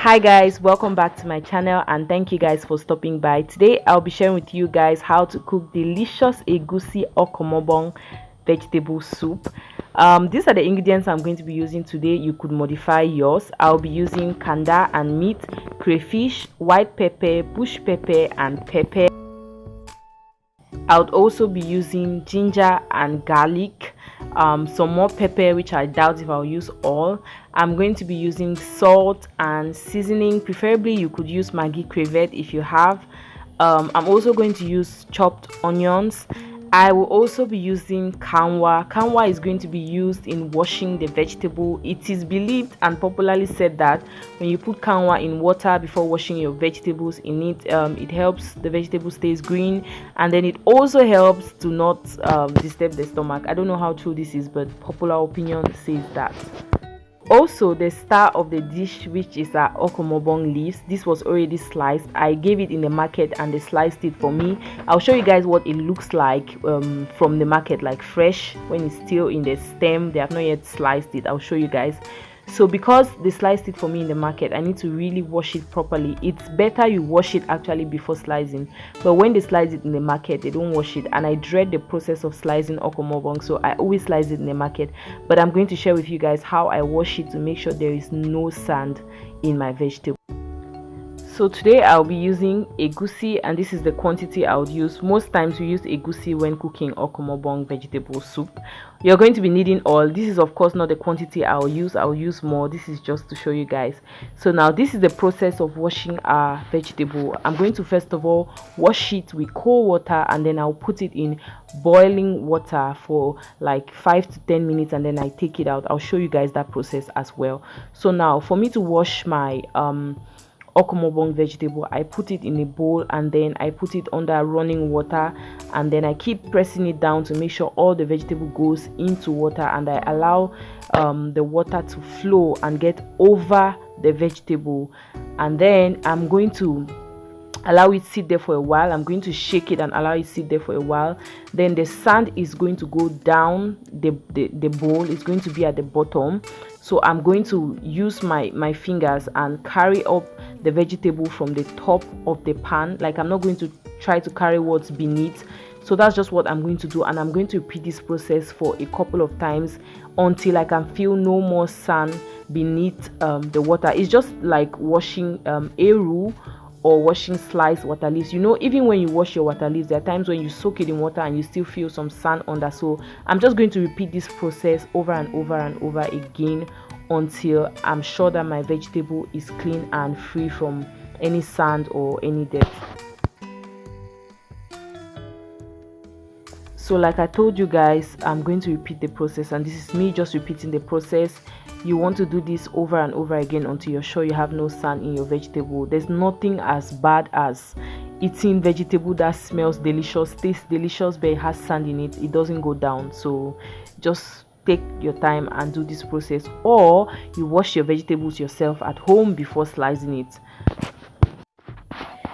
Hi guys, welcome back to my channel and thank you guys for stopping by. Today I'll be sharing with you guys how to cook delicious egusi okomobong vegetable soup. These are the ingredients I'm going to be using today. You could modify yours. I'll be using kanda and meat, crayfish, white pepper, bush pepper and pepper. I would also be using ginger and garlic, some more pepper, which I doubt if I'll use all. I'm going to be using salt and seasoning. Preferably you could use Maggi crevette if you have. I'm also going to use chopped onions. I will also be using KANWA. KANWA is going to be used in washing the vegetable. It is believed and popularly said that when you put KANWA in water before washing your vegetables in it, it helps the vegetable stays green, and then it also helps to not disturb the stomach. I don't know how true this is, but popular opinion says that. Also, the star of the dish, which is our okomobong leaves, this was already sliced. I gave it in the market and they sliced it for me. I'll show you guys what it looks like from the market, like fresh when it's still in the stem. They have not yet sliced it. I'll show you guys. So because they sliced it for me in the market, I need to really wash it properly. It's better you wash it actually before slicing, but when they slice it in the market, they don't wash it, and I dread the process of slicing okomobong, so I always slice it in the market. But I'm going to share with you guys how I wash it to make sure there is no sand in my vegetable. So today I'll be using egusi, and this is the quantity I would use. Most times we use egusi when cooking okomobong vegetable soup. You're going to be needing all. This is of course not the quantity I'll use more. This is just to show you guys. So now this is the process of washing our vegetable. I'm going to first of all wash it with cold water, and then I'll put it in boiling water for like 5 to 10 minutes, and then I take it out. I'll show you guys that process as well. So now for me to wash my okomobong vegetable, I put it in a bowl and then I put it under running water, and then I keep pressing it down to make sure all the vegetable goes into water, and I allow the water to flow and get over the vegetable, and then I'm going to allow it sit there for a while. I'm going to shake it and allow it sit there for a while. Then the sand is going to go down the bowl. It's going to be at the bottom, so I'm going to use my fingers and carry up the vegetable from the top of the pan. Like, I'm not going to try to carry what's beneath. So that's just what I'm going to do, and I'm going to repeat this process for a couple of times until I can feel no more sand beneath the water. It's just like washing eru or washing sliced water leaves. You know, even when you wash your water leaves, there are times when you soak it in water and you still feel some sand under. So I'm just going to repeat this process over and over and over again until I'm sure that my vegetable is clean and free from any sand or any dirt. So like I told you guys, I'm going to repeat the process, and this is me just repeating the process. You want to do this over and over again until you're sure you have no sand in your vegetable. There's nothing as bad as eating vegetable that smells delicious, tastes delicious, but it has sand in it. It doesn't go down. So just take your time and do this process, or you wash your vegetables yourself at home before slicing it.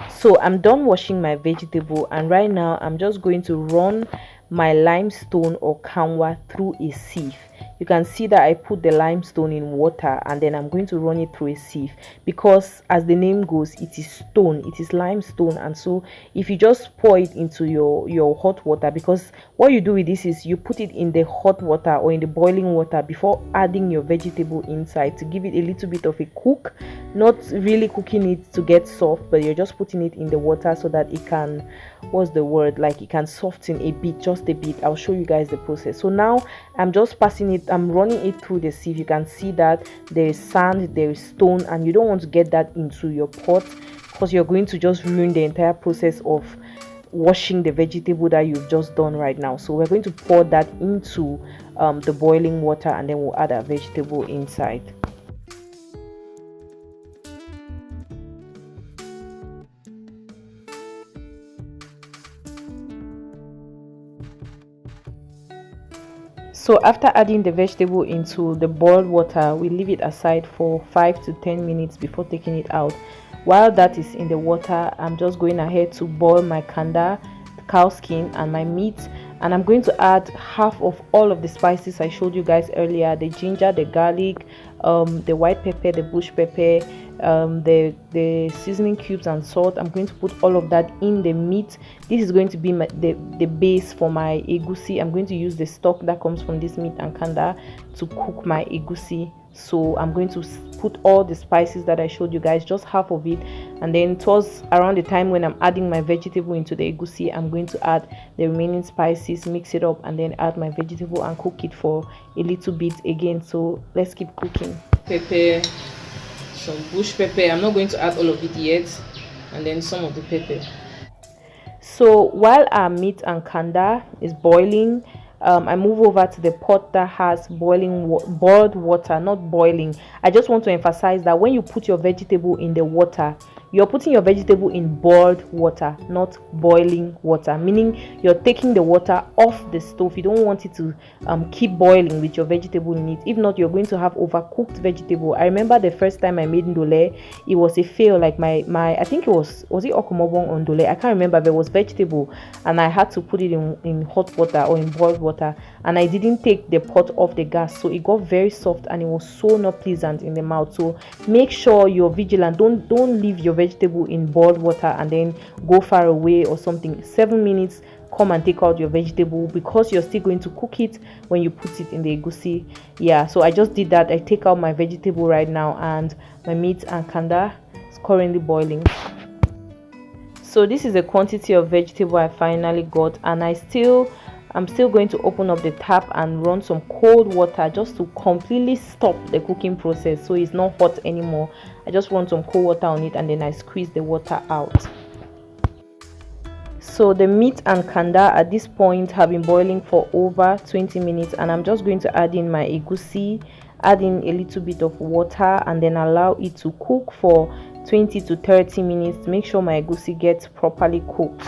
So I'm done washing my vegetable, and right now I'm just going to run my limestone or KANWA through a sieve. You can see that I put the limestone in water, and then I'm going to run it through a sieve, because as the name goes, it is stone, it is limestone. And so if you just pour it into your hot water, because what you do with this is you put it in the hot water or in the boiling water before adding your vegetable inside to give it a little bit of a cook, not really cooking it to get soft, but you're just putting it in the water so that it can, what's the word, like it can soften a bit, just a bit. I'll show you guys the process. So now I'm just passing it, I'm running it through the sieve. You can see that there is sand, there is stone, and you don't want to get that into your pot, because you're going to just ruin the entire process of washing the vegetable that you've just done right now. So we're going to pour that into the boiling water, and then we'll add our vegetable inside. So after adding the vegetable into the boiled water, we leave it aside for 5 to 10 minutes before taking it out. While that is in the water, I'm just going ahead to boil my kanda, cow skin, and my meat, and I'm going to add half of all of the spices I showed you guys earlier: the ginger, the garlic, the white pepper, the bush pepper, the seasoning cubes and salt. I'm going to put all of that in the meat. This is going to be the base for my egusi. I'm going to use the stock that comes from this meat and kanda to cook my egusi. So I'm going to put all the spices that I showed you guys, just half of it, and then towards around the time when I'm adding my vegetable into the egusi, I'm going to add the remaining spices, mix it up, and then add my vegetable and cook it for a little bit again. So let's keep cooking. Pepper, some bush pepper. I'm not going to add all of it yet, and then some of the pepper. So while our meat and kanda is boiling, I move over to the pot that has boiled water, not boiling. I just want to emphasize that when you put your vegetable in the water, you're putting your vegetable in boiled water, not boiling water, meaning you're taking the water off the stove. You don't want it to keep boiling with your vegetable in it. If not, you're going to have overcooked vegetable. I remember the first time I made ndole, it was a fail. Like my I think it was it okomobong on ndole? I can't remember. There was vegetable and I had to put it in hot water or in boiled water, and I didn't take the pot off the gas, so it got very soft and it was so not pleasant in the mouth. So make sure you're vigilant. Don't leave your vegetable in boiled water and then go far away or something. 7 minutes, come and take out your vegetable, because you're still going to cook it when you put it in the egusi. Yeah, so I just did that. I take out my vegetable right now, and my meat and kanda is currently boiling. So this is the quantity of vegetable I finally got, and I'm still going to open up the tap and run some cold water just to completely stop the cooking process, so it's not hot anymore. I just run some cold water on it and then I squeeze the water out. So the meat and kanda at this point have been boiling for over 20 minutes, and I'm just going to add in my egusi, add in a little bit of water, and then allow it to cook for 20 to 30 minutes. Make sure my egusi gets properly cooked.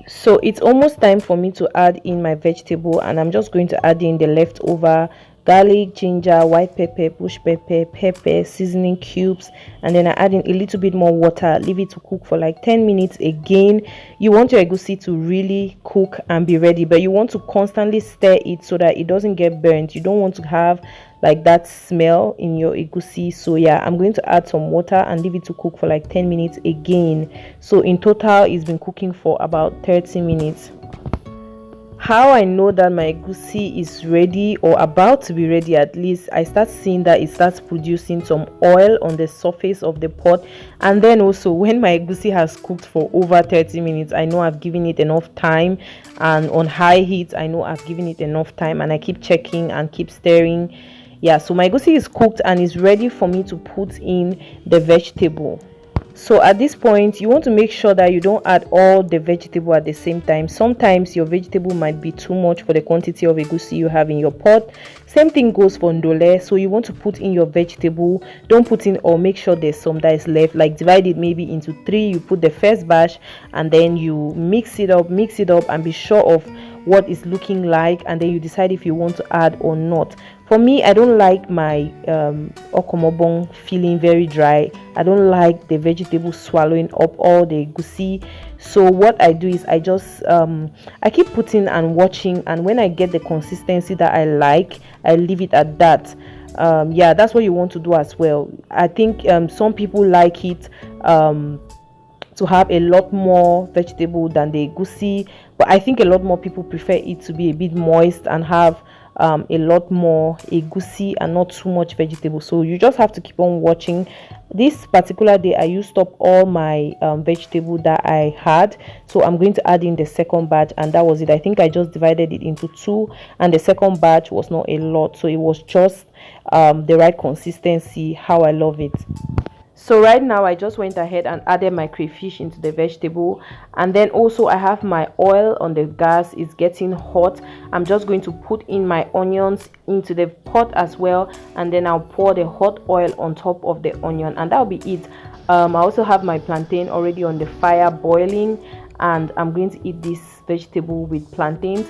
So it's almost time for me to add in my vegetable, and I'm just going to add in the leftover garlic, ginger, white pepper, bush pepper, seasoning cubes, and then I add in a little bit more water. Leave it to cook for like 10 minutes again. You want your egusi to really cook and be ready, but you want to constantly stir it so that it doesn't get burnt. You don't want to have like that smell in your egusi. So yeah, I'm going to add some water and leave it to cook for like 10 minutes again. So in total it's been cooking for about 30 minutes. How I know that my egusi is ready or about to be ready, at least I start seeing that it starts producing some oil on the surface of the pot. And then also when my egusi has cooked for over 30 minutes, I know I've given it enough time, and on high heat I know I've given it enough time, and I keep checking and keep stirring. Yeah, so my egusi is cooked and is ready for me to put in the vegetable. So at this point you want to make sure that you don't add all the vegetable at the same time. Sometimes your vegetable might be too much for the quantity of egusi you have in your pot. Same thing goes for ndole. So you want to put in your vegetable, don't put in, or make sure there's some that is left, like divide it maybe into 3. You put the first batch and then you mix it up and be sure of what it's looking like, and then you decide if you want to add or not. For me, I don't like my okomobong feeling very dry. I don't like the vegetable swallowing up all the egusi. So what I do is I just I keep putting and watching, and when I get the consistency that I like, I leave it at that. Yeah, that's what you want to do as well. I think some people like it to have a lot more vegetable than the egusi, but I think a lot more people prefer it to be a bit moist and have a lot more egusi and not too much vegetable. So you just have to keep on watching. This particular day I used up all my vegetable that I had, so I'm going to add in the second batch, and that was it. I think I just divided it into 2, and the second batch was not a lot, so it was just the right consistency, how I love it. So right now I just went ahead and added my crayfish into the vegetable, and then also I have my oil on the gas. It's getting hot. I'm just going to put in my onions into the pot as well, and then I'll pour the hot oil on top of the onion, and that'll be it. I also have my plantain already on the fire boiling, and I'm going to eat this vegetable with plantains.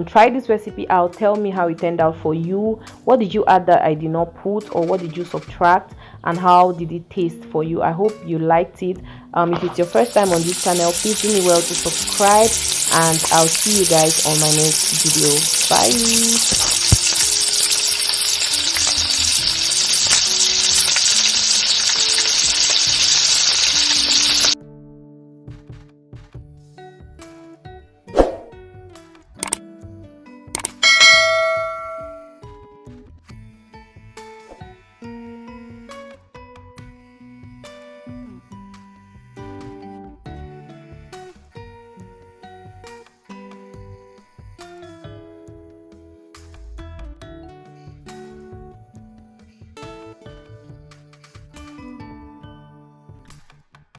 Try this recipe out, tell me how it turned out for you. What did you add that I did not put, or what did you subtract, and how did it taste for you? I hope you liked it. If it's your first time on this channel, please do me well to subscribe, and I'll see you guys on my next video. Bye.